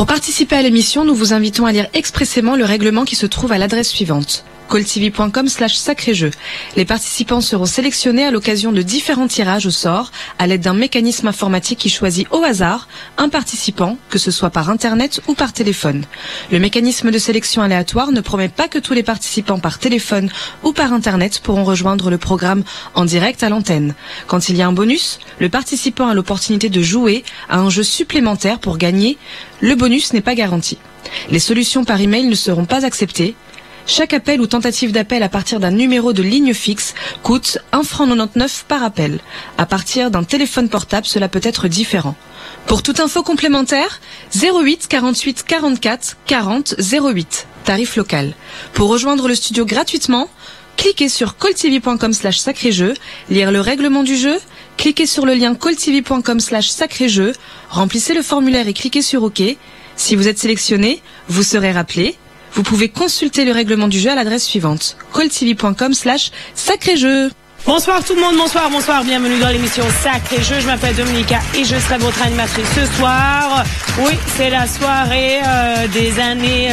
Pour participer à l'émission, nous vous invitons à lire expressément le règlement qui se trouve à l'adresse suivante: calltv.com/sacré-jeu. Les participants seront sélectionnés à l'occasion de différents tirages au sort à l'aide d'un mécanisme informatique qui choisit au hasard un participant, que ce soit par internet ou par téléphone. Le mécanisme de sélection aléatoire ne promet pas que tous les participants par téléphone ou par internet pourront rejoindre le programme en direct à l'antenne. Quand il y a un bonus, le participant a l'opportunité de jouer à un jeu supplémentaire pour gagner. Le bonus n'est pas garanti. Les solutions par email ne seront pas acceptées. Chaque appel ou tentative d'appel à partir d'un numéro de ligne fixe coûte 1,99 € par appel. À partir d'un téléphone portable, cela peut être différent. Pour toute info complémentaire, 08 48 44 40 08, tarif local. Pour rejoindre le studio gratuitement, cliquez sur calltv.com/sacré-jeu, lire le règlement du jeu, cliquez sur le lien calltv.com/sacré-jeu, remplissez le formulaire et cliquez sur OK. Si vous êtes sélectionné, vous serez rappelé. Vous pouvez consulter le règlement du jeu à l'adresse suivante: calltv.com/sacré-jeu. Bonsoir tout le monde, bonsoir, bienvenue dans l'émission Sacré Jeu. Je m'appelle Dominica et je serai votre animatrice ce soir. Oui, c'est la soirée des années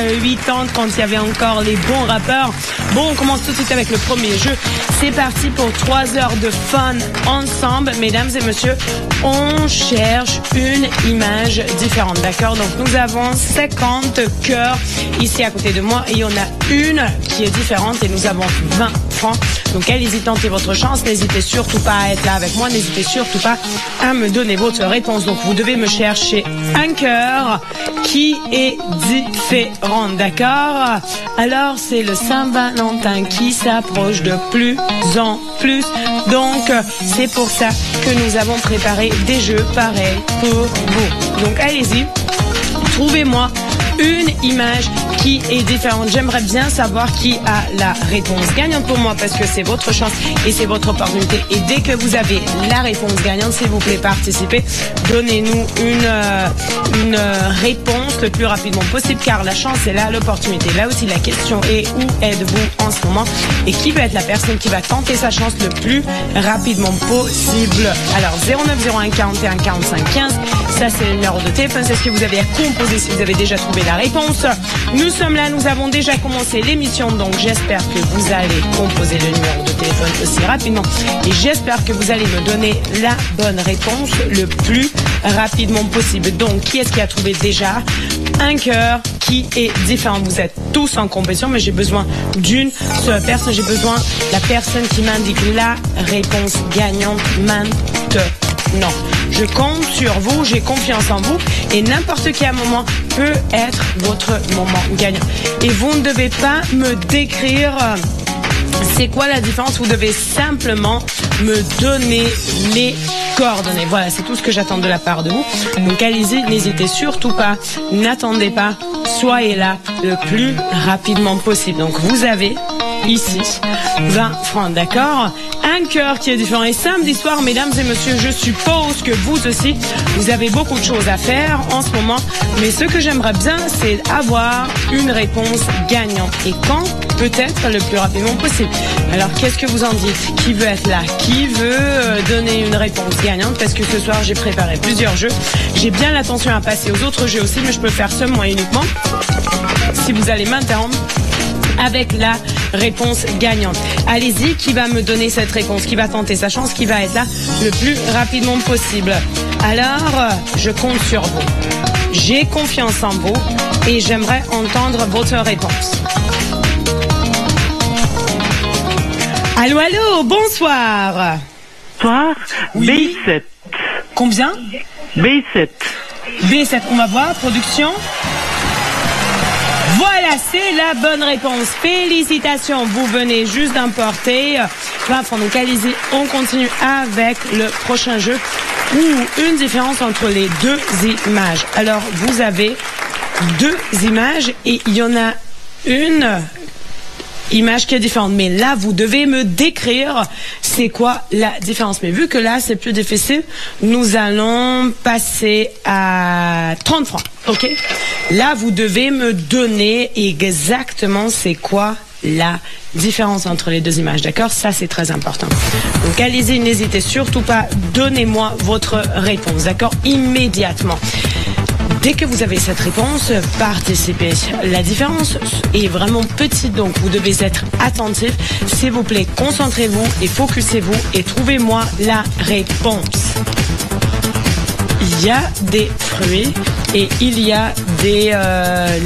80 quand il y avait encore les bons rappeurs. Bon, on commence tout de suite avec le premier jeu. C'est parti pour 3 heures de fun ensemble. Mesdames et messieurs, on cherche une image différente, d'accord? Donc nous avons 50 cœurs ici à côté de moi et il y en a une qui est différente et nous avons 20 francs. Donc allez-y, tentez votre chance, n'hésitez surtout pas à être là avec moi, n'hésitez surtout pas à me donner votre réponse. Donc vous devez me chercher un cœur qui est différent, d'accord? Alors c'est le Saint-Valentin qui s'approche de plus en plus, donc c'est pour ça que nous avons préparé des jeux pareils pour vous. Donc allez-y, trouvez-moi une image qui est différente. J'aimerais bien savoir qui a la réponse gagnante pour moi parce que c'est votre chance et c'est votre opportunité. Et dès que vous avez la réponse gagnante, s'il vous plaît, participez. Donnez-nous une réponse le plus rapidement possible car la chance est là, l'opportunité. Là aussi, la question est: où êtes-vous en ce moment? Et qui va être la personne qui va tenter sa chance le plus rapidement possible? Alors, 0901 41 45 15, ça c'est le numéro de téléphone, c'est ce que vous avez à composer si vous avez déjà trouvé la réponse. Nous sommes là, nous avons déjà commencé l'émission, donc j'espère que vous allez composer le numéro de téléphone aussi rapidement et j'espère que vous allez me donner la bonne réponse le plus rapidement possible. Donc, qui est-ce qui a trouvé déjà un cœur qui est différent? Vous êtes tous en compétition, mais j'ai besoin d'une seule personne. J'ai besoin de la personne qui m'indique la réponse gagnante maintenant. Je compte sur vous, j'ai confiance en vous et n'importe quel moment peut être votre moment gagnant. Et vous ne devez pas me décrire c'est quoi la différence, vous devez simplement me donner les coordonnées. Voilà, c'est tout ce que j'attends de la part de vous. Donc allez-y, n'hésitez surtout pas, n'attendez pas, soyez là le plus rapidement possible. Donc vous avez ici 20 francs, d'accord? Un cœur qui est différent. Et samedi soir, mesdames et messieurs, je suppose que vous aussi, vous avez beaucoup de choses à faire en ce moment. Mais ce que j'aimerais bien, c'est avoir une réponse gagnante. Et quand? Peut-être le plus rapidement possible. Alors, qu'est-ce que vous en dites? Qui veut être là? Qui veut donner une réponse gagnante? Parce que ce soir, j'ai préparé plusieurs jeux. J'ai bien l'attention à passer aux autres jeux aussi, mais je peux faire ce moi uniquement. Si vous allez m'interrompre avec la réponse gagnante. Allez-y, qui va me donner cette réponse? Qui va tenter sa chance? Qui va être là le plus rapidement possible? Alors, je compte sur vous. J'ai confiance en vous et j'aimerais entendre votre réponse. Allô, allô, bonsoir. Bonsoir. Oui. B7. Combien? B7. B7, on va voir, production. Voilà, c'est la bonne réponse. Félicitations, vous venez juste d'emporter 20 francs. Donc allez-y, on continue avec le prochain jeu. Une différence entre les deux images. Alors, vous avez deux images et il y en a une image qui est différente. Mais là, vous devez me décrire c'est quoi la différence. Mais vu que là, c'est plus difficile, nous allons passer à 30 francs. OK? Là, vous devez me donner exactement c'est quoi la différence entre les deux images. D'accord? Ça, c'est très important. Donc, allez-y, n'hésitez surtout pas. Donnez-moi votre réponse. D'accord? Immédiatement. Dès que vous avez cette réponse, participez. La différence est vraiment petite, donc vous devez être attentif. S'il vous plaît, concentrez-vous et focussez-vous et trouvez-moi la réponse. Il y a des fruits et il y a des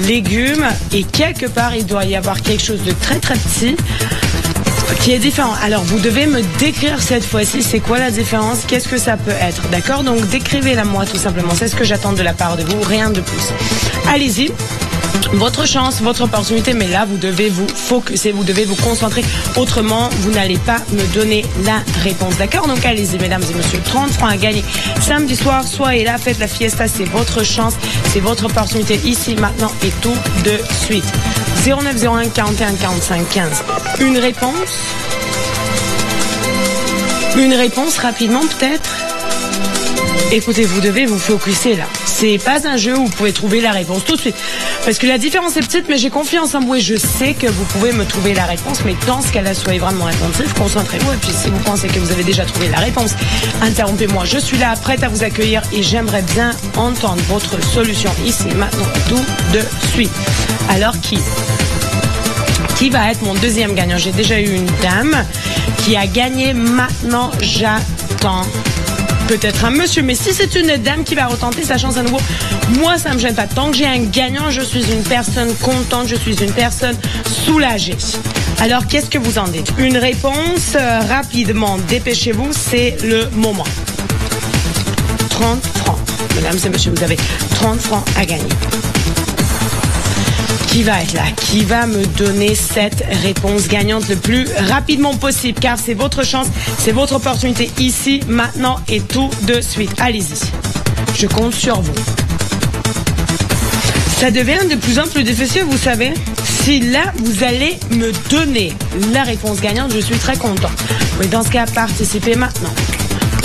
légumes et quelque part il doit y avoir quelque chose de très très petit qui est différent. Alors vous devez me décrire cette fois-ci c'est quoi la différence, qu'est-ce que ça peut être, d'accord? Donc décrivez-la moi tout simplement, c'est ce que j'attends de la part de vous, rien de plus. Allez-y. Votre chance, votre opportunité, mais là, vous devez vous focusser, vous devez vous concentrer. Autrement, vous n'allez pas me donner la réponse. D'accord? Donc, allez-y, mesdames et messieurs. 30 francs à gagner. Samedi soir, soyez là, faites la fiesta. C'est votre chance, c'est votre opportunité ici, maintenant et tout de suite. 0901 41 45 15. Une réponse? Une réponse rapidement, peut-être? Écoutez, vous devez vous focuser là. C'est pas un jeu où vous pouvez trouver la réponse tout de suite. Parce que la différence est petite, mais j'ai confiance en vous et je sais que vous pouvez me trouver la réponse. Mais dans ce cas-là, soyez vraiment attentifs, concentrez-vous. Et puis si vous pensez que vous avez déjà trouvé la réponse, interrompez-moi. Je suis là, prête à vous accueillir et j'aimerais bien entendre votre solution ici, maintenant, tout de suite. Alors qui va être mon deuxième gagnant? J'ai déjà eu une dame qui a gagné. Maintenant, j'attends peut-être un monsieur, mais si c'est une dame qui va retenter sa chance à nouveau, moi ça me gêne pas. Tant que j'ai un gagnant, je suis une personne contente, je suis une personne soulagée. Alors qu'est-ce que vous en dites? Une réponse rapidement, dépêchez-vous, c'est le moment. 30 francs. Mesdames et messieurs, vous avez 30 francs à gagner. Qui va être là? Qui va me donner cette réponse gagnante le plus rapidement possible? Car c'est votre chance, c'est votre opportunité ici, maintenant et tout de suite. Allez-y. Je compte sur vous. Ça devient de plus en plus difficile, vous savez. Si là, vous allez me donner la réponse gagnante, je suis très content. Oui, dans ce cas, participez maintenant.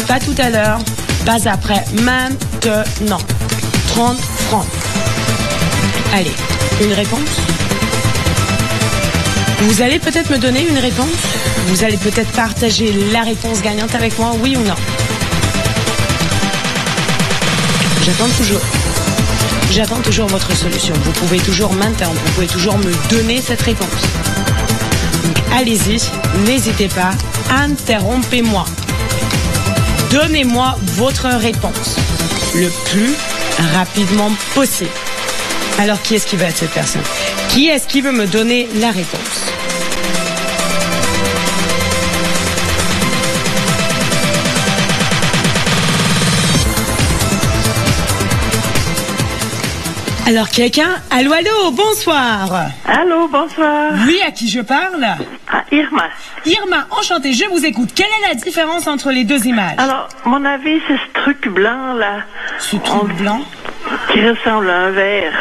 Pas tout à l'heure, pas après, maintenant. 30 francs. Allez. Une réponse? Vous allez peut-être me donner une réponse? Vous allez peut-être partager la réponse gagnante avec moi, oui ou non? J'attends toujours votre solution. Vous pouvez toujours m'interrompre, vous pouvez toujours me donner cette réponse. Donc allez-y, n'hésitez pas, interrompez-moi. Donnez-moi votre réponse le plus rapidement possible. Alors, qui est-ce qui va être cette personne? Qui est-ce qui veut me donner la réponse? Alors, quelqu'un? Allô, allô, bonsoir. Allô, bonsoir. Oui, à qui je parle? Ah, Irma. Irma, enchantée, je vous écoute. Quelle est la différence entre les deux images? Alors, mon avis, c'est ce truc blanc, là. Ce truc blanc? Qui ressemble à un verre.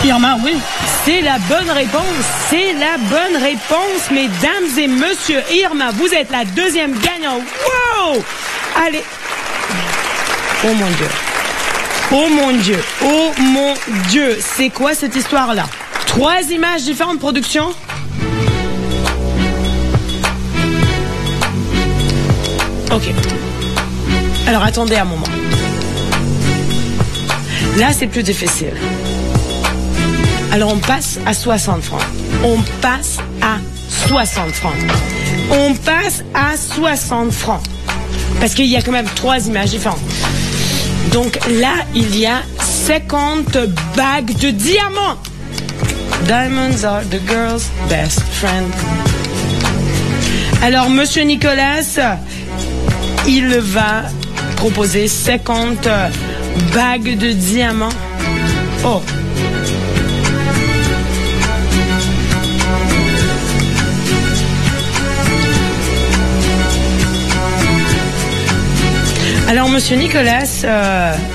Irma, oui, c'est la bonne réponse. C'est la bonne réponse, mesdames et messieurs. Irma, vous êtes la deuxième gagnante. Wow! Allez. Oh mon Dieu. Oh mon Dieu. Oh mon Dieu. C'est quoi cette histoire-là? 3 images différentes, production? Ok. Alors, attendez un moment. Là, c'est plus difficile. Alors, on passe à 60 francs. On passe à 60 francs. On passe à 60 francs. Parce qu'il y a quand même 3 images différentes. Donc là, il y a 50 bagues de diamants. Diamonds are the girl's best friend. Alors, monsieur Nicolas, il va proposer 50 bagues de diamants. Oh. Alors, monsieur Nicolas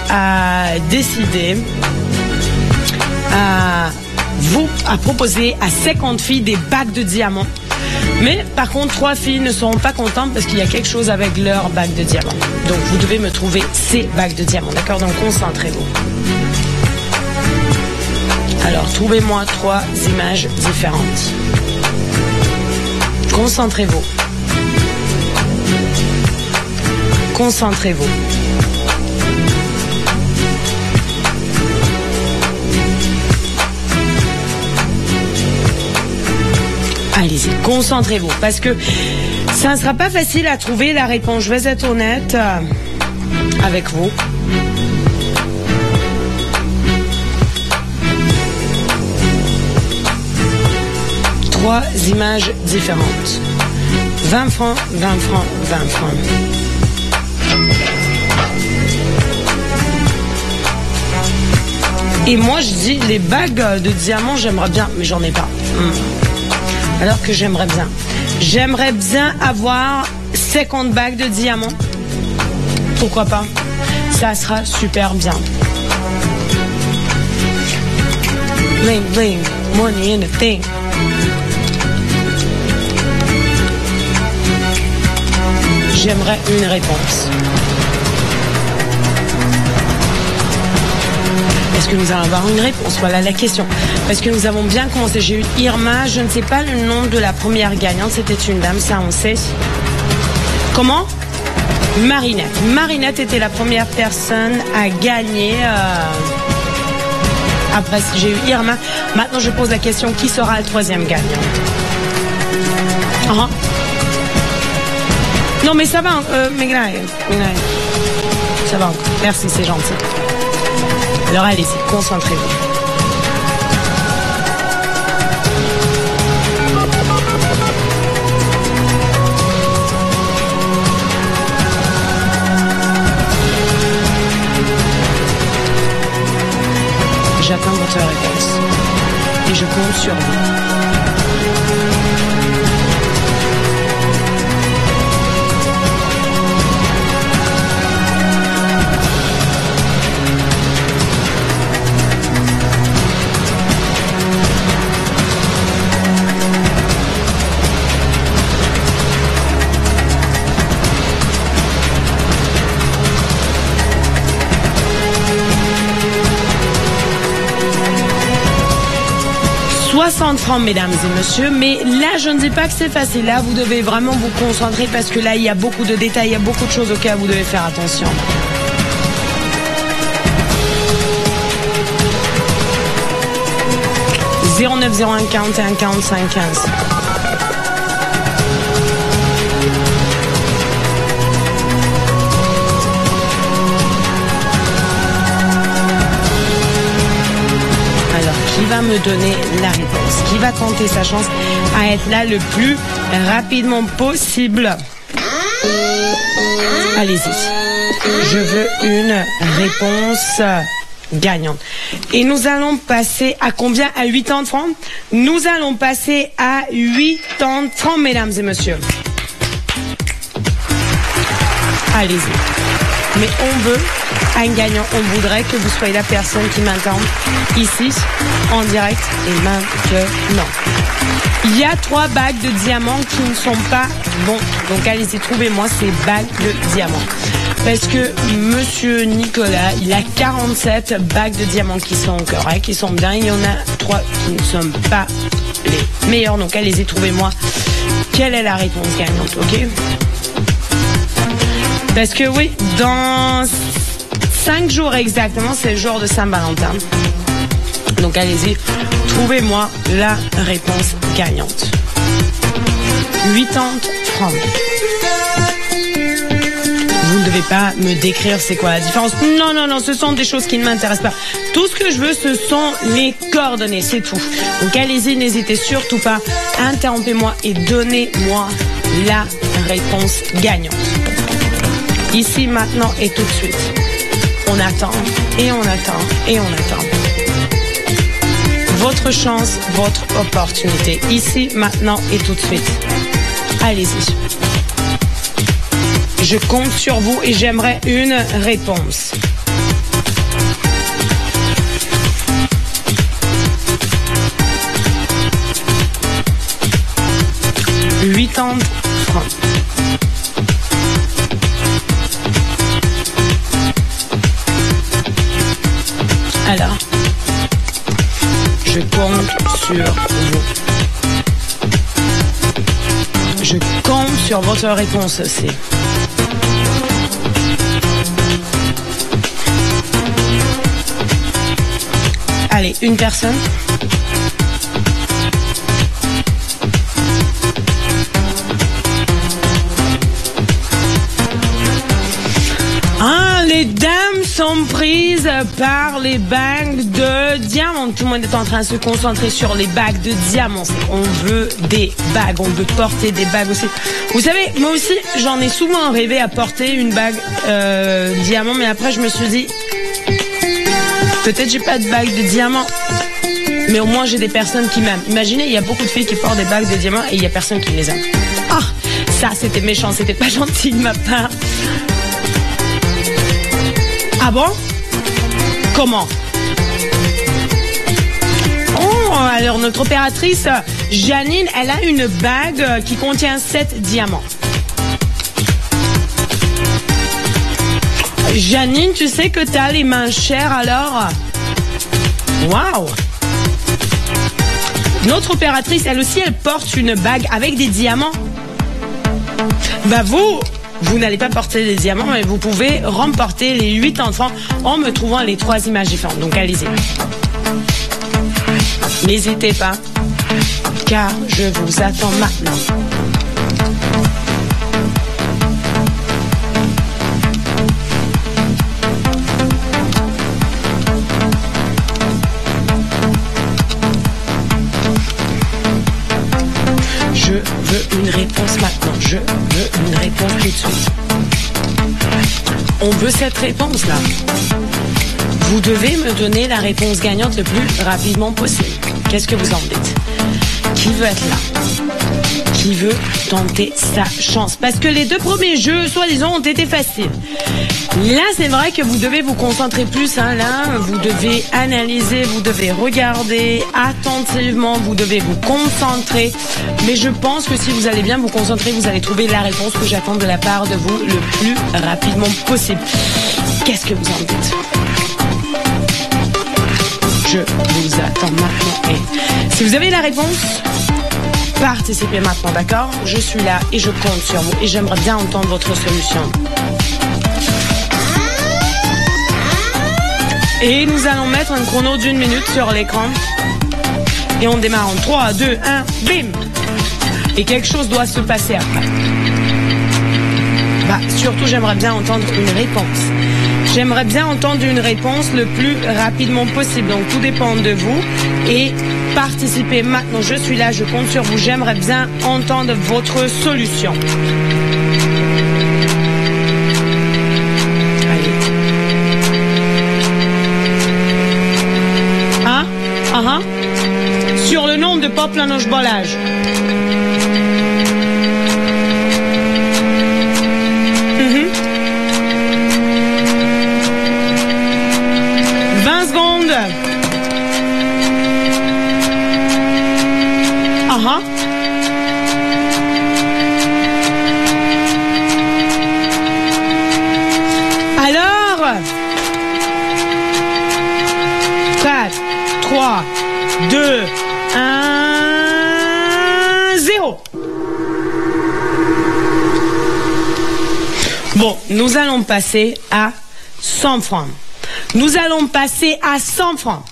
a décidé à proposer à 50 filles des bagues de diamants. Mais par contre, 3 filles ne seront pas contentes parce qu'il y a quelque chose avec leur bague de diamants. Donc, vous devez me trouver ces bagues de diamants. D'accord? Donc, concentrez-vous. Alors, trouvez-moi 3 images différentes. Concentrez-vous. Concentrez-vous. Allez-y, concentrez-vous, parce que ça ne sera pas facile à trouver la réponse. Je vais être honnête avec vous. Trois images différentes. 20 francs, 20 francs, 20 francs. Et moi, je dis, les bagues de diamants, j'aimerais bien, mais j'en ai pas. Alors que j'aimerais bien. J'aimerais bien avoir 50 bagues de diamants. Pourquoi pas? Ça sera super bien. Bling, bling, money in the thing. J'aimerais une réponse. Est-ce que nous allons avoir une réponse? Voilà la question. Parce que nous avons bien commencé. J'ai eu Irma, je ne sais pas le nom de la première gagnante. C'était une dame, ça on sait. Comment? Marinette. Marinette était la première personne à gagner. Après, j'ai eu Irma. Maintenant, je pose la question, qui sera le troisième gagnant? Non, mais ça va. Megnaï. Ça va encore. Merci, c'est gentil. Alors allez-y, concentrez-vous. J'attends votre réponse. Et je compte sur vous. Francs, mesdames et messieurs, mais là je ne dis pas que c'est facile, là vous devez vraiment vous concentrer parce que là il y a beaucoup de détails, il y a beaucoup de choses auxquelles vous devez faire attention. « 0901 41 45 15 » Qui va me donner la réponse? Qui va tenter sa chance à être là le plus rapidement possible? Allez-y. Je veux une réponse gagnante. Et nous allons passer à combien? À 80 francs? Nous allons passer à 80 francs, mesdames et messieurs. Allez-y. Mais on veut un gagnant. On voudrait que vous soyez la personne qui m'entend ici, en direct et maintenant. Il y a 3 bagues de diamants qui ne sont pas bons. Donc allez-y, trouvez-moi ces bagues de diamants. Parce que Monsieur Nicolas, il a 47 bagues de diamants qui sont correctes, qui sont bien. Il y en a 3 qui ne sont pas les meilleurs. Donc allez-y, trouvez-moi quelle est la réponse gagnante, ok? Parce que oui, dans 5 jours exactement, c'est le jour de Saint-Valentin. Donc allez-y, trouvez-moi la réponse gagnante. 80 francs. Vous ne devez pas me décrire c'est quoi la différence. Non, non, non, ce sont des choses qui ne m'intéressent pas. Tout ce que je veux, ce sont les coordonnées, c'est tout. Donc allez-y, n'hésitez surtout pas, interrompez-moi et donnez-moi la réponse gagnante. Ici, maintenant et tout de suite. On attend, et on attend, et on attend. Votre chance, votre opportunité. Ici, maintenant et tout de suite. Allez-y. Je compte sur vous et j'aimerais une réponse. « 80 francs. » Alors, je compte sur vous. Je compte sur votre réponse aussi. Allez, une personne. sont prises par les bagues de diamants. Tout le monde est en train de se concentrer sur les bagues de diamants. On veut des bagues, on veut porter des bagues aussi. Vous savez, moi aussi, j'en ai souvent rêvé à porter une bague diamant, mais après je me suis dit, peut-être j'ai pas de bague de diamant, mais au moins j'ai des personnes qui m'aiment. Imaginez, il y a beaucoup de filles qui portent des bagues de diamant et il y a personne qui les aime. Ah, ça c'était méchant, c'était pas gentil de ma part. Ah bon? Comment? Oh, alors notre opératrice Janine, elle a une bague qui contient 7 diamants. Janine, tu sais que t'as les mains chères alors? Waouh! Notre opératrice, elle aussi, elle porte une bague avec des diamants. Bah vous n'allez pas porter des diamants, mais vous pouvez remporter les 8 enfants en me trouvant les 3 images différentes. Donc allez-y. N'hésitez pas, car je vous attends maintenant. Je veux une réponse maintenant. Je veux une réponse tout de suite. On veut cette réponse-là. Vous devez me donner la réponse gagnante le plus rapidement possible. Qu'est-ce que vous en dites? Qui veut être là? Qui veut tenter sa chance? Parce que les 2 premiers jeux, soi-disant, ont été faciles. Là, c'est vrai que vous devez vous concentrer plus. Hein, là, vous devez analyser, vous devez regarder attentivement, vous devez vous concentrer. Mais je pense que si vous allez bien vous concentrer, vous allez trouver la réponse que j'attends de la part de vous le plus rapidement possible. Qu'est-ce que vous en dites? Je vous attends maintenant. Et si vous avez la réponse, participez maintenant, d'accord? Je suis là et je compte sur vous et j'aimerais bien entendre votre solution. Et nous allons mettre un chrono d'1 minute sur l'écran. Et on démarre en 3, 2, 1, bim! Et quelque chose doit se passer après. Bah, surtout, j'aimerais bien entendre une réponse. J'aimerais bien entendre une réponse le plus rapidement possible. Donc, tout dépend de vous. Et participez maintenant. Je suis là, je compte sur vous. J'aimerais bien entendre votre solution. Allez. Sur le nombre de poplanos bolage. Alors, 4, 3, 2, 1, 0. Bon, nous allons passer à 100 francs. Nous allons passer à 100 francs.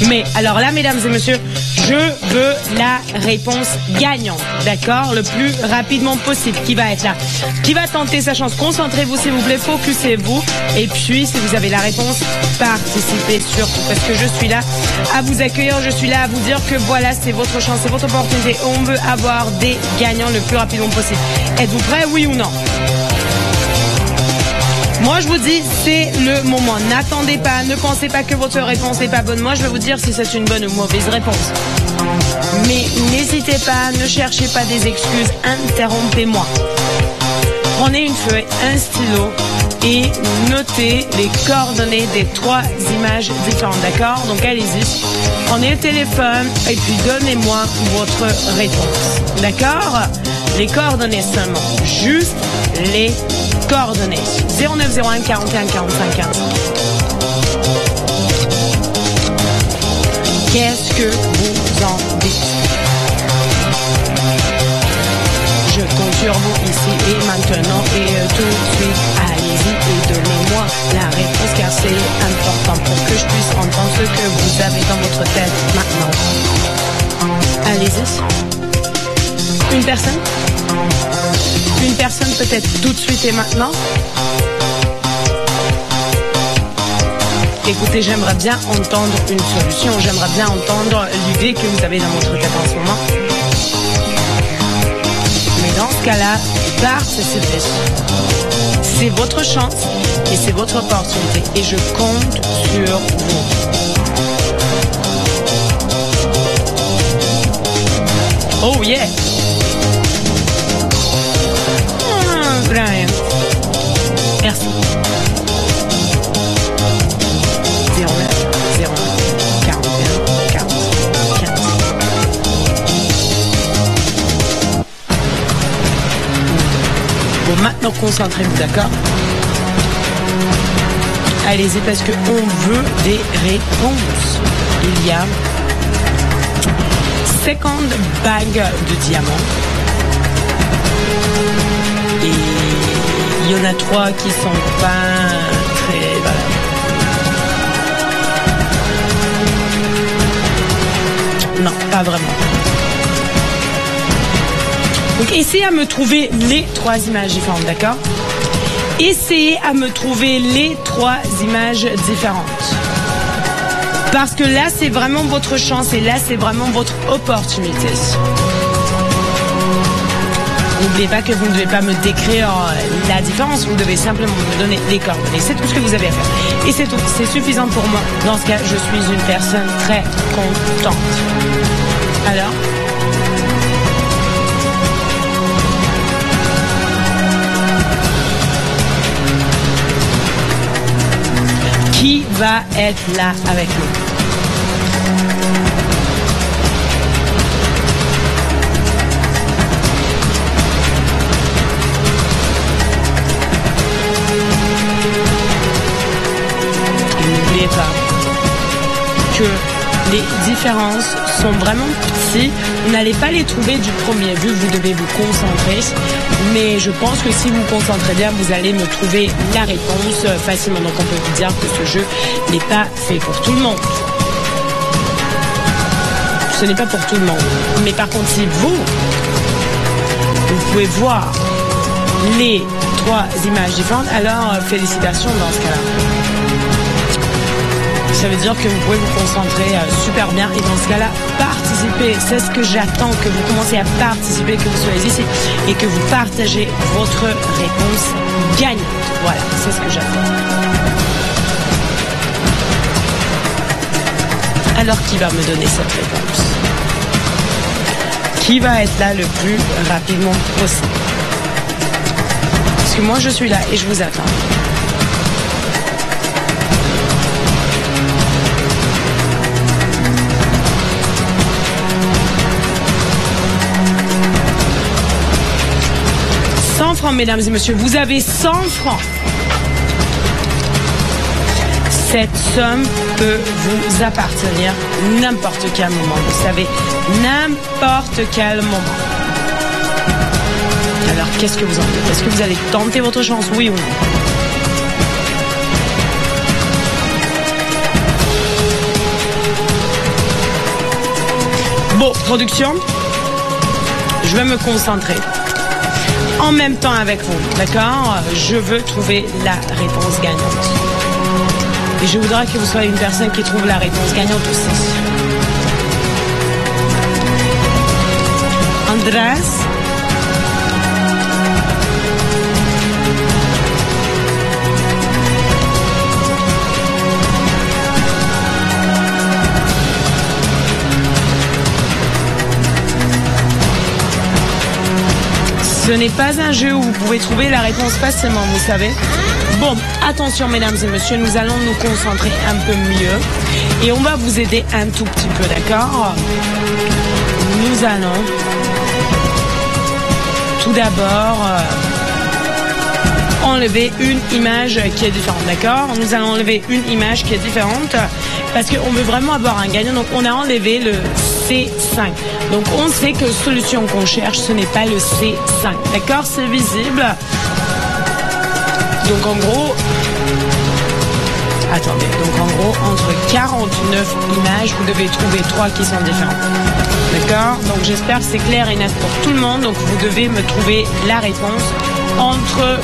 Mais alors là, mesdames et messieurs, je veux la réponse gagnante, d'accord? Le plus rapidement possible. Qui va être là? Qui va tenter sa chance? Concentrez-vous, s'il vous plaît, focussez-vous. Et puis, si vous avez la réponse, participez surtout. Parce que je suis là à vous accueillir, je suis là à vous dire que voilà, c'est votre chance, c'est votre opportunité. On veut avoir des gagnants le plus rapidement possible. Êtes-vous prêts, oui ou non? Moi, je vous dis, c'est le moment. N'attendez pas, ne pensez pas que votre réponse n'est pas bonne. Moi, je vais vous dire si c'est une bonne ou mauvaise réponse. Mais n'hésitez pas, ne cherchez pas des excuses, interrompez-moi. Prenez une feuille, un stylo et notez les coordonnées des 3 images différentes, d'accord? Donc, allez-y. Prenez le téléphone et puis donnez-moi votre réponse, d'accord? Les coordonnées seulement, juste les coordonnées. 0901 41 45 15. Qu'est-ce que vous en dites? Je compte sur vous ici et maintenant et tout de suite. Allez-y et donnez-moi la réponse car c'est important pour que je puisse entendre ce que vous avez dans votre tête maintenant. Allez-y. Une personne? Une personne peut-être tout de suite et maintenant? Écoutez, j'aimerais bien entendre une solution. J'aimerais bien entendre l'idée que vous avez dans votre tête en ce moment. Mais dans ce cas-là, participez. C'est votre chance et c'est votre opportunité. Et je compte sur vous. Oh yeah! Brian. Merci. 09 01 41 40 15. Bon, maintenant concentrez-vous, d'accord? Allez-y, parce qu'on veut des réponses. Il y a 50 bagues de diamants. Et il y en a 3 qui sont pas très valables. Non, pas vraiment. Donc, essayez à me trouver les 3 images différentes, d'accord? Essayez à me trouver les 3 images différentes. Parce que là, c'est vraiment votre chance et là, c'est vraiment votre opportunité. N'oubliez pas que vous ne devez pas me décrire la différence, vous devez simplement me donner les coordonnées. C'est tout ce que vous avez à faire. Et c'est tout, c'est suffisant pour moi. Dans ce cas, je suis une personne très contente. Alors? Qui va être là avec nous? N'oubliez pas que les différences sont vraiment petites. Vous n'allez pas les trouver du premier vue, vous devez vous concentrer. Mais je pense que si vous vous concentrez bien, vous allez me trouver la réponse facilement. Donc on peut vous dire que ce jeu n'est pas fait pour tout le monde. Ce n'est pas pour tout le monde. Mais par contre, si vous pouvez voir les 3 images différentes, alors félicitations dans ce cas-là. Ça veut dire que vous pouvez vous concentrer super bien et dans ce cas-là, participez. C'est ce que j'attends, que vous commencez à participer, que vous soyez ici et que vous partagez votre réponse gagnante. Voilà, c'est ce que j'attends. Alors, qui va me donner cette réponse? Qui va être là le plus rapidement possible? Parce que moi, je suis là et je vous attends. Mesdames et messieurs, vous avez 100 francs. Cette somme peut vous appartenir n'importe quel moment. Vous savez, n'importe quel moment. Alors, qu'est-ce que vous en dites? Est-ce que vous allez tenter votre chance, oui ou non? Bon, production, je vais me concentrer. En même temps avec vous, d'accord? Je veux trouver la réponse gagnante. Et je voudrais que vous soyez une personne qui trouve la réponse gagnante aussi. Andrés? Ce n'est pas un jeu où vous pouvez trouver la réponse facilement, vous savez. Bon, attention mesdames et messieurs, nous allons nous concentrer un peu mieux. Et on va vous aider un tout petit peu, d'accord? Nous allons tout d'abord enlever une image qui est différente, d'accord? Nous allons enlever une image qui est différente parce qu'on veut vraiment avoir un gagnant. Donc on a enlevé le C5. Donc on sait que solution qu'on cherche, ce n'est pas le C5. D'accord? C'est visible. Donc en gros, attendez, donc en gros, entre 49 images, vous devez trouver 3 qui sont différentes. D'accord? Donc j'espère que c'est clair et net pour tout le monde. Donc vous devez me trouver la réponse entre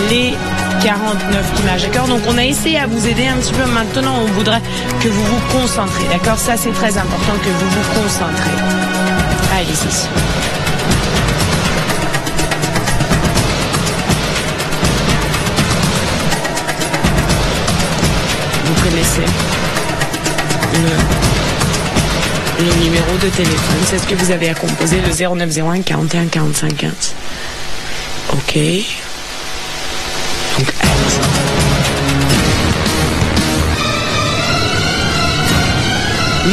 les 49 images, d'accord? Donc on a essayé à vous aider un petit peu. Maintenant, on voudrait que vous vous concentrez, d'accord? Ça, c'est très important que vous vous concentrez. Allez-y. Vous connaissez le numéro de téléphone, c'est ce que vous avez à composer, le 0901 41 45 15. Ok. Donc, allez-y.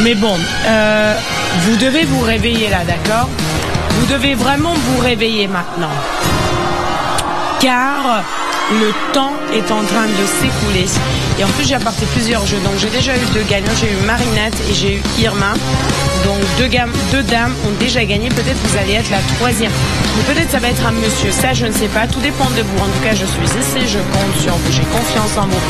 Mais bon, vous devez vous réveiller là, d'accord? Vous devez vraiment vous réveiller maintenant. Car le temps est en train de s'écouler. Et en plus, j'ai apporté plusieurs jeux. Donc, j'ai déjà eu 2 gagnants. J'ai eu Marinette et j'ai eu Irma. Donc, 2 dames ont déjà gagné. Peut-être vous allez être la 3e. Mais peut-être ça va être un monsieur. Ça, je ne sais pas. Tout dépend de vous. En tout cas, je suis ici. Je compte sur vous. J'ai confiance en vous.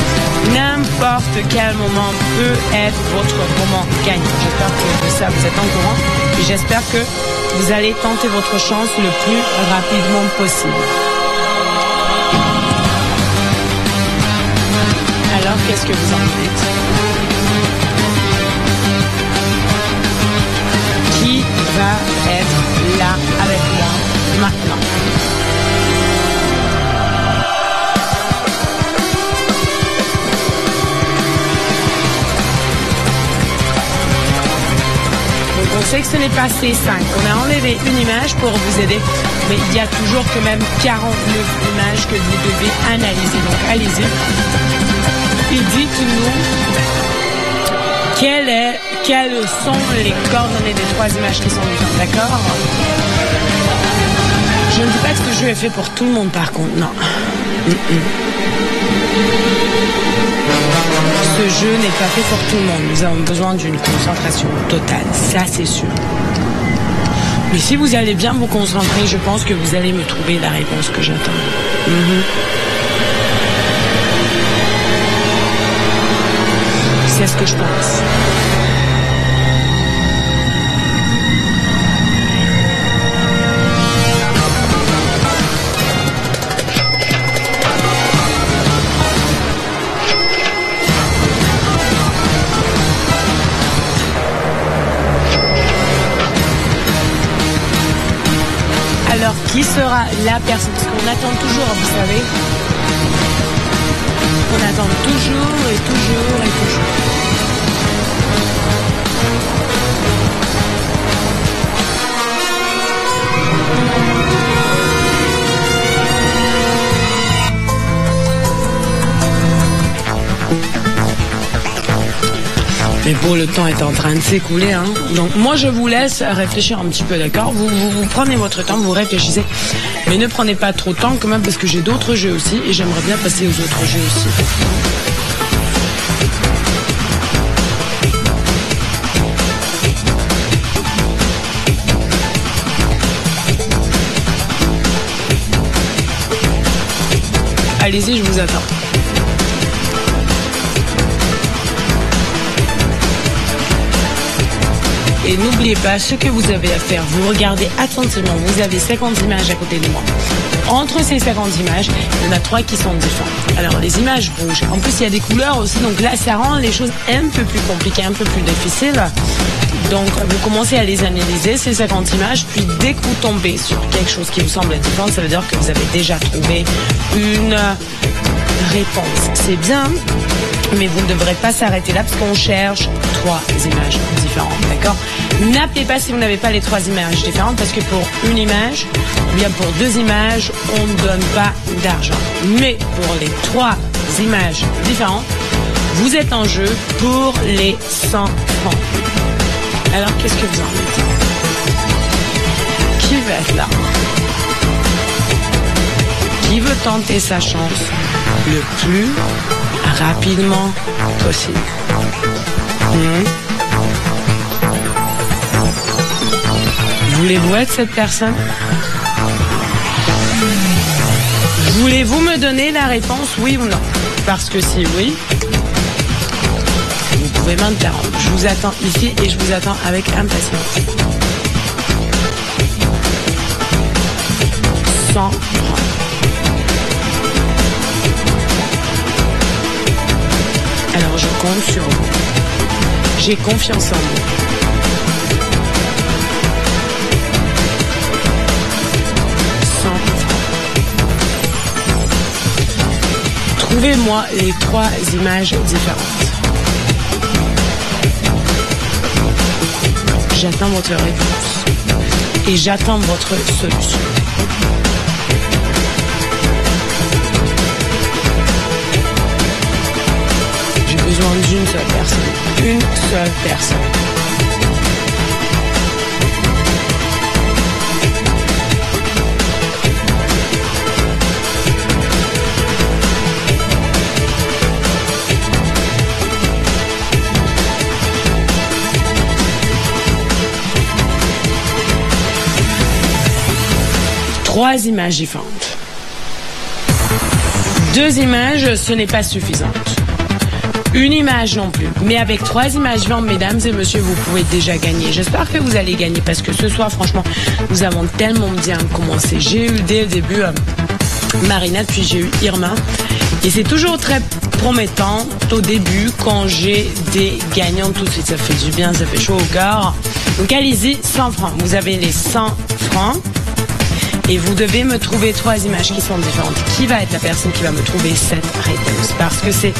N'importe quel moment peut être votre moment gagnant. J'espère que ça, vous êtes en courant. Et j'espère que vous allez tenter votre chance le plus rapidement possible. Alors, qu'est-ce que vous en dites? Qui va être là avec moi maintenant? Donc, on sait que ce n'est pas C5. On a enlevé une image pour vous aider, mais il y a toujours quand même 49 images que vous devez analyser. Donc, allez-y. Et dites-nous quelles sont les coordonnées des 3 images qui sont différentes, d'accord? Je ne dis pas que ce jeu est fait pour tout le monde, par contre, non. Ce jeu n'est pas fait pour tout le monde. Nous avons besoin d'une concentration totale, ça c'est sûr. Mais si vous allez bien vous concentrer, je pense que vous allez me trouver la réponse que j'attends. C'est ce que je pense. Alors, qui sera la personne? Parce qu'on attend toujours, vous savez. On attend toujours et toujours et toujours. Mais bon, le temps est en train de s'écouler, hein. Donc moi je vous laisse réfléchir un petit peu, d'accord? Vous prenez votre temps, vous réfléchissez, mais ne prenez pas trop de temps quand même parce que j'ai d'autres jeux aussi et j'aimerais bien passer aux autres jeux aussi. Allez-y, je vous attends. Et n'oubliez pas ce que vous avez à faire. Vous regardez attentivement. Vous avez 50 images à côté de moi. Entre ces 50 images, il y en a 3 qui sont différentes. Alors, les images bougent. En plus, il y a des couleurs aussi. Donc là, ça rend les choses un peu plus compliquées, un peu plus difficiles. Donc, vous commencez à les analyser, ces 50 images. Puis, dès que vous tombez sur quelque chose qui vous semble différent, ça veut dire que vous avez déjà trouvé une réponse. C'est bien, mais vous ne devrez pas s'arrêter là parce qu'on cherche 3 images différentes, d'accord? N'appelez pas si vous n'avez pas les 3 images différentes parce que pour une image, bien pour 2 images, on ne donne pas d'argent. Mais pour les 3 images différentes, vous êtes en jeu pour les 100 francs. Alors, qu'est-ce que vous en dites? Qui va être là? Qui veut tenter sa chance le plus rapidement possible? Voulez-vous être cette personne? Voulez-vous me donner la réponse oui ou non? Parce que si oui, vous pouvez m'interrompre. Je vous attends ici et je vous attends avec impatience. 100 francs. Alors je compte sur vous. J'ai confiance en vous. Trouvez-moi les 3 images différentes. J'attends votre réponse. Et j'attends votre solution. J'ai besoin d'une seule personne. Une seule personne. Trois images différentes. 2 images, ce n'est pas suffisant. Une image non plus. Mais avec 3 images différentes, mesdames et messieurs, vous pouvez déjà gagner. J'espère que vous allez gagner parce que ce soir, franchement, nous avons tellement bien commencé. J'ai eu dès le début Marinette, puis j'ai eu Irma. Et c'est toujours très promettant au début quand j'ai des gagnants tout de suite. Ça fait du bien, ça fait chaud au cœur. Donc allez-y, 100 francs. Vous avez les 100 francs. Et vous devez me trouver 3 images qui sont différentes. Qui va être la personne qui va me trouver cette réponse? Parce que c'est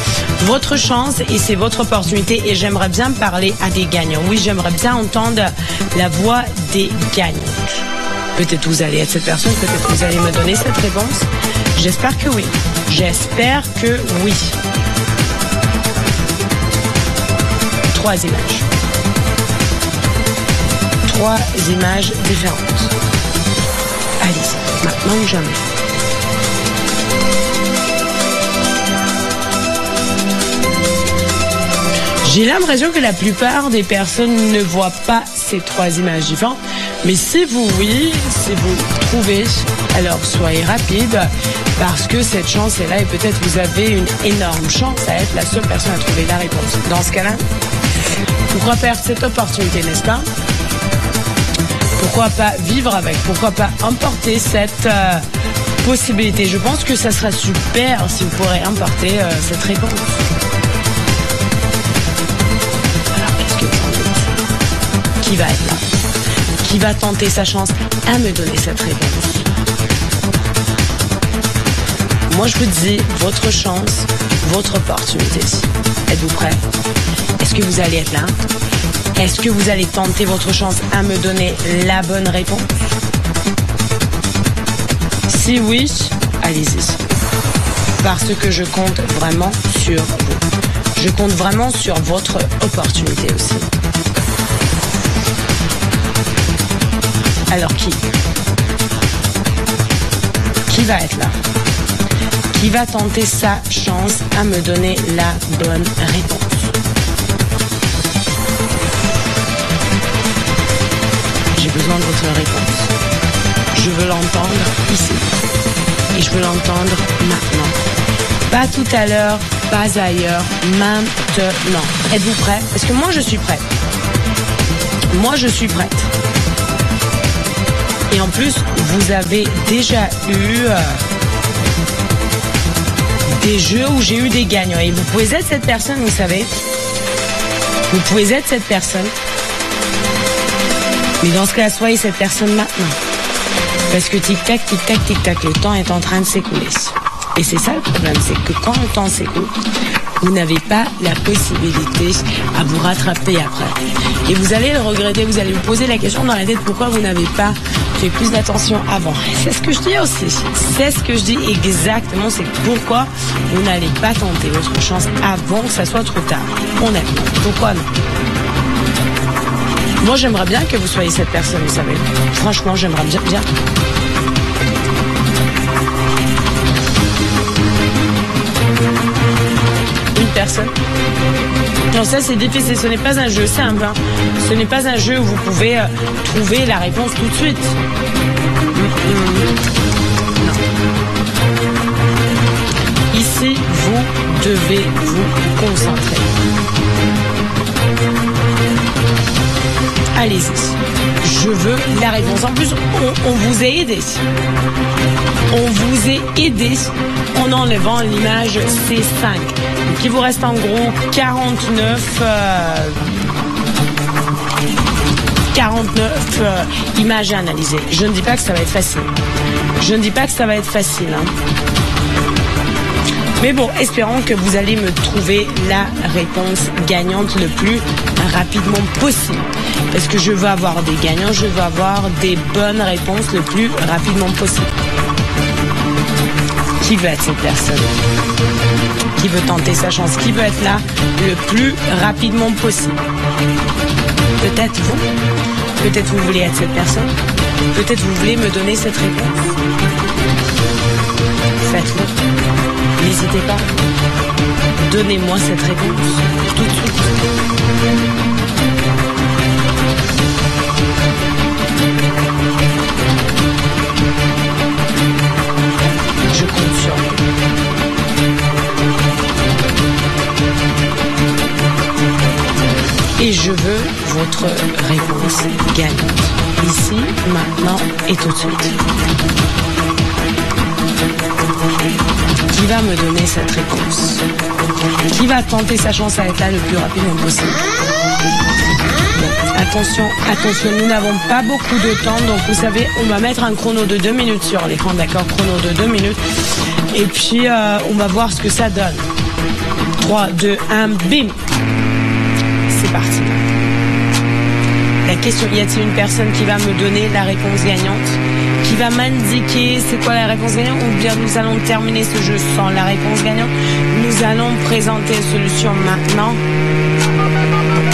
votre chance et c'est votre opportunité. Et j'aimerais bien parler à des gagnants. Oui, j'aimerais bien entendre la voix des gagnants. Peut-être vous allez être cette personne, peut-être vous allez me donner cette réponse. J'espère que oui. J'espère que oui. 3 images. 3 images différentes. Allez-y, maintenant ou jamais. J'ai l'impression que la plupart des personnes ne voient pas ces 3 images différentes. Mais si vous trouvez, alors soyez rapide parce que cette chance est là et peut-être vous avez une énorme chance à être la seule personne à trouver la réponse. Dans ce cas-là, pourquoi perdre cette opportunité, n'est-ce pas? Pourquoi pas vivre avec? Pourquoi pas emporter cette possibilité? Je pense que ça sera super si vous pourrez emporter cette réponse. Alors, est-ce que vous en êtes? Qui va être là? Qui va tenter sa chance à me donner cette réponse? Moi, je vous dis, votre chance, votre opportunité. Êtes-vous prêts? Est-ce que vous allez être là? Est-ce que vous allez tenter votre chance à me donner la bonne réponse? Si oui, allez-y. Parce que je compte vraiment sur vous. Je compte vraiment sur votre opportunité aussi. Alors qui va être là? Qui va tenter sa chance à me donner la bonne réponse? J'ai besoin de votre réponse. Je veux l'entendre ici. Et je veux l'entendre maintenant. Pas tout à l'heure, pas ailleurs, maintenant. Êtes-vous prêts? Parce que moi, je suis prête. Moi, je suis prête. Et en plus, vous avez déjà eu des jeux où j'ai eu des gagnants. Et vous pouvez être cette personne, vous savez. Vous pouvez être cette personne. Mais dans ce cas, soyez cette personne maintenant. Parce que tic-tac, tic-tac, tic-tac, le temps est en train de s'écouler. Et c'est ça le problème, c'est que quand le temps s'écoule, vous n'avez pas la possibilité à vous rattraper après. Et vous allez le regretter, vous allez vous poser la question dans la tête, pourquoi vous n'avez pas fait plus d'attention avant? C'est ce que je dis aussi. C'est ce que je dis exactement, c'est pourquoi vous n'allez pas tenter votre chance avant que ça soit trop tard. Honnêtement, pourquoi non? Moi, j'aimerais bien que vous soyez cette personne, vous savez. Franchement, j'aimerais bien. Une personne. Non, ça, c'est difficile. Ce n'est pas un jeu simple. Hein. Ce n'est pas un jeu où vous pouvez trouver la réponse tout de suite. Non. Ici, vous devez vous concentrer. Allez-y. Je veux la réponse. En plus, on vous a aidé. On vous a aidé en enlevant l'image C5. Donc, il vous reste en gros 49 images à analyser. Je ne dis pas que ça va être facile. Je ne dis pas que ça va être facile. Hein. Mais bon, espérons que vous allez me trouver la réponse gagnante le plus rapidement possible. Parce que je veux avoir des gagnants, je veux avoir des bonnes réponses le plus rapidement possible. Qui veut être cette personne? Qui veut tenter sa chance? Qui veut être là le plus rapidement possible? Peut-être vous. Peut-être vous voulez être cette personne. Peut-être vous voulez me donner cette réponse. Faites-le. N'hésitez pas. Donnez-moi cette réponse tout de suite. Je compte sur vous. Et je veux votre réponse gagnante. Ici, maintenant et tout de suite. Qui va me donner cette réponse? Qui va tenter sa chance à être là le plus rapidement possible? Bon, attention, attention, nous n'avons pas beaucoup de temps, donc vous savez, on va mettre un chrono de 2 minutes sur l'écran, d'accord? Chrono de 2 minutes. Et puis, on va voir ce que ça donne. 3, 2, 1, bim! C'est parti. La question, y a-t-il une personne qui va me donner la réponse gagnante? Qui va m'indiquer c'est quoi la réponse gagnante? Ou bien nous allons terminer ce jeu sans la réponse gagnante? Nous allons présenter la solution maintenant.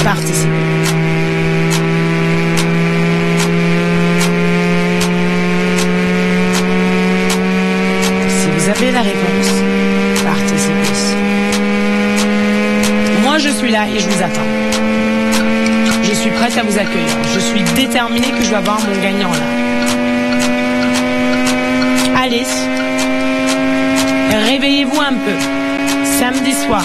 Participez. Si vous avez la réponse, participez. Moi, je suis là et je vous attends. Je suis prête à vous accueillir. Je suis déterminée que je vais avoir mon gagnant là. Allez, réveillez-vous un peu. Samedi soir,